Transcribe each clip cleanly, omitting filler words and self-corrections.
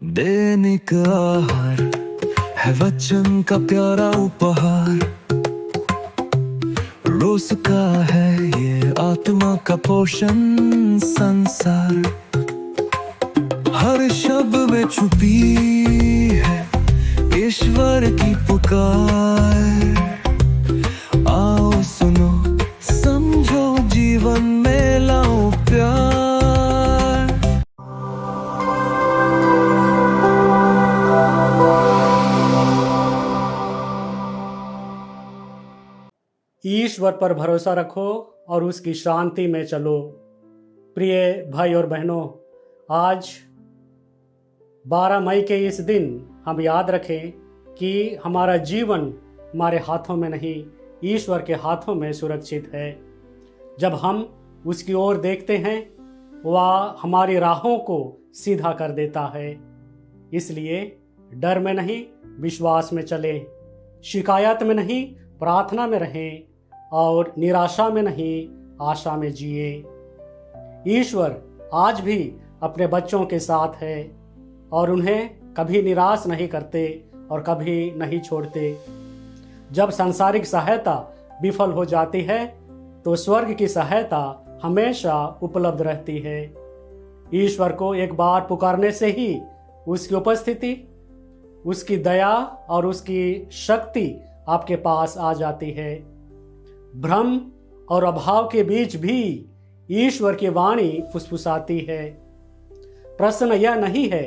दैनिक आहार है वचन का प्यारा उपहार। रोज का है ये आत्मा का पोषण संसार। हर शब्द में छुपी है ईश्वर की पुकार। आओ सुनो समझो जीवन में लाओ प्यार। ईश्वर पर भरोसा रखो और उसकी शांति में चलो। प्रिय भाई और बहनों, आज 12 मई के इस दिन हम याद रखें कि हमारा जीवन हमारे हाथों में नहीं, ईश्वर के हाथों में सुरक्षित है। जब हम उसकी ओर देखते हैं, वह हमारी राहों को सीधा कर देता है। इसलिए डर में नहीं, विश्वास में चलें। शिकायत में नहीं, प्रार्थना में रहें। और निराशा में नहीं, आशा में जिए। ईश्वर आज भी अपने बच्चों के साथ है और उन्हें कभी निराश नहीं करते और कभी नहीं छोड़ते। जब सांसारिक सहायता विफल हो जाती है तो स्वर्ग की सहायता हमेशा उपलब्ध रहती है। ईश्वर को एक बार पुकारने से ही उसकी उपस्थिति, उसकी दया और उसकी शक्ति आपके पास आ जाती है। भ्रम और अभाव के बीच भी ईश्वर की वाणी फुसफुसाती है। प्रश्न यह नहीं है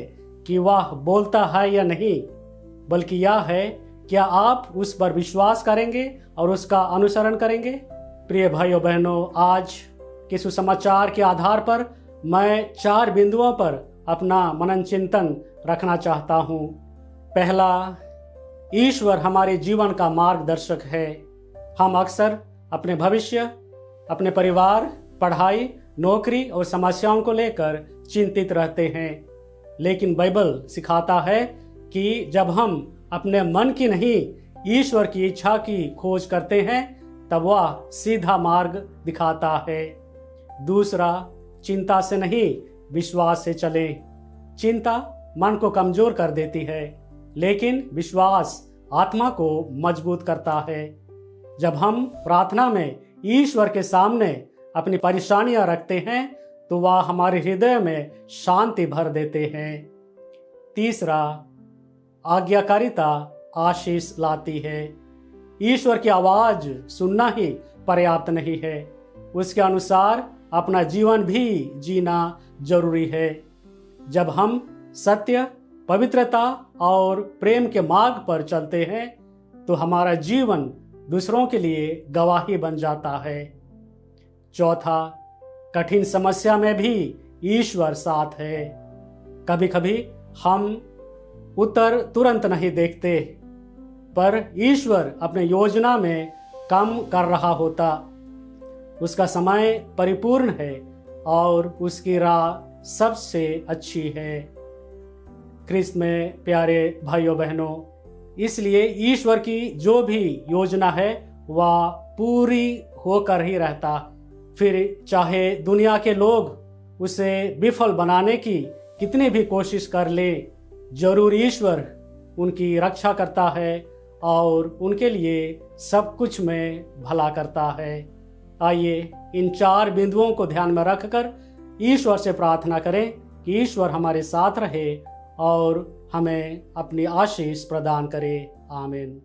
कि वह बोलता है या नहीं, बल्कि यह है क्या आप उस पर विश्वास करेंगे और उसका अनुसरण करेंगे। प्रिय भाइयों बहनों, आज के सुसमाचार के आधार पर मैं 4 बिंदुओं पर अपना मनन चिंतन रखना चाहता हूँ। पहला, ईश्वर हमारे जीवन का मार्गदर्शक है। हम अक्सर अपने भविष्य, अपने परिवार, पढ़ाई, नौकरी और समस्याओं को लेकर चिंतित रहते हैं। लेकिन बाइबल सिखाता है कि जब हम अपने मन की नहीं, ईश्वर की इच्छा की खोज करते हैं, तब वह सीधा मार्ग दिखाता है। दूसरा, चिंता से नहीं, विश्वास से चलें। चिंता मन को कमजोर कर देती है, लेकिन विश्वास आत्मा को मजबूत करता है। जब हम प्रार्थना में ईश्वर के सामने अपनी परेशानियां रखते हैं तो वह हमारे हृदय में शांति भर देते हैं। तीसरा, आज्ञाकारिता आशीष लाती है। ईश्वर की आवाज सुनना ही पर्याप्त नहीं है, उसके अनुसार अपना जीवन भी जीना जरूरी है। जब हम सत्य, पवित्रता और प्रेम के मार्ग पर चलते हैं तो हमारा जीवन दूसरों के लिए गवाही बन जाता है। चौथा, कठिन समस्या में भी ईश्वर साथ है। कभी कभी हम उत्तर तुरंत नहीं देखते, पर ईश्वर अपने योजना में काम कर रहा होता। उसका समय परिपूर्ण है और उसकी राह सबसे अच्छी है। ख्रिस्त में प्यारे भाइयों बहनों, इसलिए ईश्वर की जो भी योजना है वह पूरी होकर ही रहता। फिर चाहे दुनिया के लोग उसे विफल बनाने की कितनी भी कोशिश कर ले, जरूर ईश्वर उनकी रक्षा करता है और उनके लिए सब कुछ में भला करता है। आइए इन 4 बिंदुओं को ध्यान में रखकर ईश्वर से प्रार्थना करें कि ईश्वर हमारे साथ रहे और हमें अपनी आशीष प्रदान करे। आमीन।